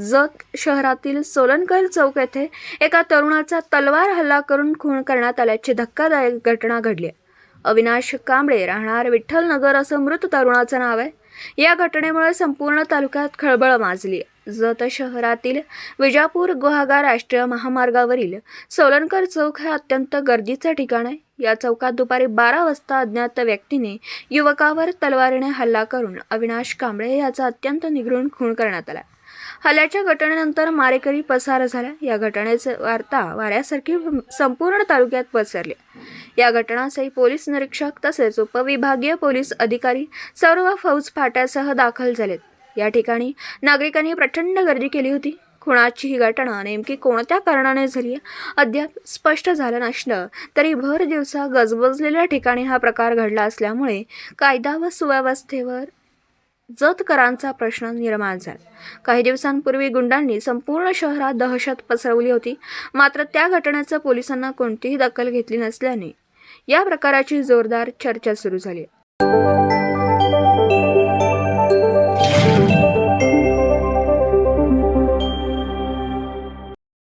जत शहरातील सोलनकर चौक येथे एका तरुणाचा तलवार हल्ला करून खून करण्यात आल्याची धक्कादायक घटना घडली आहे. अविनाश कांबळे राहणार विठ्ठलनगर असं मृत तरुणाचं नाव आहे. या घटनेमुळे संपूर्ण तालुक्यात खळबळ माजली आहे. जत शहरातील विजापूर गुहागर राष्ट्रीय महामार्गावरील सोलनकर चौक हे अत्यंत गर्दीचे ठिकाण आहे. या चौकात दुपारी 12 वाजता अज्ञात व्यक्तीने युवकावर तलवारीने हल्ला करून अविनाश कांबळे याचा अत्यंत निगृण खून करण्यात आला. हल्ल्याच्या घटनेनंतर मारेकरी पसार झाला. या घटनेची वार्ता वाऱ्यासारखी संपूर्ण तालुक्यात पसरली. या घटनास्थळी पोलीस निरीक्षक तसेच उपविभागीय पोलीस अधिकारी सर्व फौज फाट्यासह दाखल झालेत. या ठिकाणी नागरिकांनी प्रचंड गर्दी केली होती. खुनाची ही घटना नेमकी कोणत्या कारणाने झाली अद्याप स्पष्ट झालं नसलं तरी भर दिवसा गजबजलेल्या ठिकाणी हा प्रकार घडला असल्यामुळे कायदा व सुव्यवस्थेवर जतकरांचा प्रश्न निर्माण झाला. काही दिवसांपूर्वी गुंडांनी संपूर्ण शहरात दहशत पसरवली होती. मात्र त्या घटनेचं पोलिसांना कोणतीही दखल घेतली नसल्याने या प्रकाराची जोरदार चर्चा सुरू झाली.